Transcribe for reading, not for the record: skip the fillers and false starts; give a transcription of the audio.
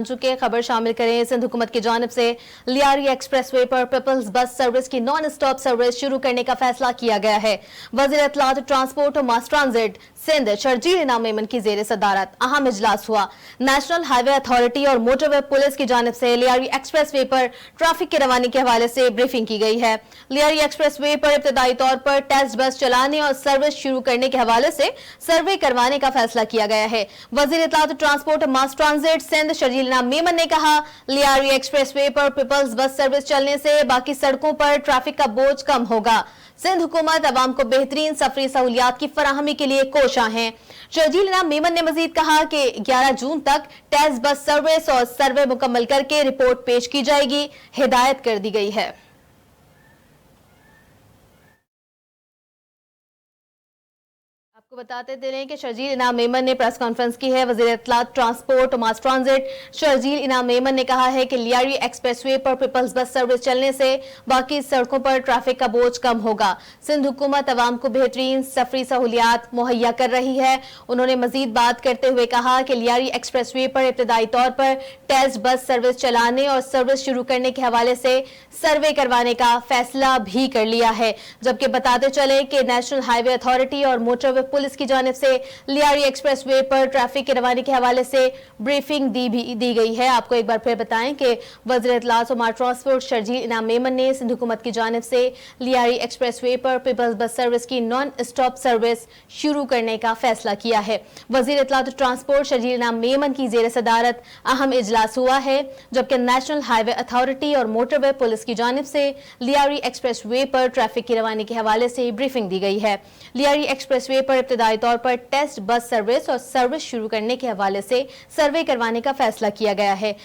चुके खबर शामिल करें। सिंध हुकूमत की जानिब से लियारी एक्सप्रेसवे पर पीपल्स बस सर्विस की नॉन स्टॉप सर्विस शुरू करने का फैसला किया गया है। वज़ीर इत्तलात ट्रांसपोर्ट और मास ट्रांजिट सिंध शर्जील इनाम मेमन की जेर सदारत अहम इजलास हुआ। नेशनल हाईवे अथॉरिटी और मोटरवे पुलिस की जानिब से लियारी एक्सप्रेसवे पर ट्रैफिक की रवानी के हवाले से ब्रीफिंग की गई है। लियारी एक्सप्रेसवे पर इब्तदाई तौर पर टेस्ट बस चलाने और सर्विस शुरू करने के हवाले से सर्वे करवाने का फैसला किया गया है। वज़ीर इत्तलात ट्रांसपोर्ट और मास ट्रांजिट सिंध शर्जील इनाम मेमन ने कहा, लियारी एक्सप्रेसवे पर पीपल्स बस सर्विस चलने से बाकी सड़कों पर ट्रैफिक का बोझ कम होगा। सिंध हुकूमत अवाम को बेहतरीन सफरी सहूलियात की फराहमी के लिए कोशां है। शर्जील इनाम मेमन ने मजीद कहा कि 11 जून तक टेस्ट बस सर्विस और सर्वे मुकम्मल करके रिपोर्ट पेश की जाएगी। हिदायत कर दी गई है। आपको बताते चलें कि शर्जील इनाम मेमन ने प्रेस कॉन्फ्रेंस की है। वज़ीर इत्तलात ट्रांसपोर्ट और मास ट्रांजिट शर्जील इनाम मेमन ने कहा है कि लियारी एक्सप्रेसवे पर पीपल्स बस सर्विस चलने से बाकी सड़कों पर ट्रैफिक का बोझ कम होगा। सिंध हुकूमत अवाम को बेहतरीन सफरी सहूलियात मुहैया कर रही है। उन्होंने मजीद बात करते हुए कहा कि लियारी एक्सप्रेसवे पर इब्तदाई तौर पर टेस्ट बस सर्विस चलाने और सर्विस शुरू करने के हवाले से सर्वे करवाने का फैसला भी कर लिया है। जबकि बताते चले कि नेशनल हाईवे अथॉरिटी और मोटरवे पुलिस की जानिब से लियारी एक्सप्रेसवे पर ट्रैफिक की रवानी के हवाले से ब्रीफिंग दी गई है। आपको एक बार फिर बताएं कि वज़ीर इत्तलात और मास ट्रांसपोर्ट शर्जील इनाम मेमन ने सिंध हुकूमत की जानिब से लियारी एक्सप्रेसवे पर पीपल्स बस सर्विस की नॉन स्टॉप सर्विस शुरू करने का फैसला किया है। वज़ीर इत्तलात और ट्रांसपोर्ट शर्जील इनाम मेमन की जेर सदारत अहम इजलास हुआ है, जबकि नेशनल हाईवे अथॉरिटी और मोटरवे पुलिस की जानिब से लियारी एक्सप्रेसवे पर ट्रैफिक की रवानी के हवाले से ब्रीफिंग दी गई है। लियारी एक्सप्रेसवे पर इब्तदाई तौर पर टेस्ट बस सर्विस और सर्विस शुरू करने के हवाले से सर्वे करवाने का फैसला किया गया है।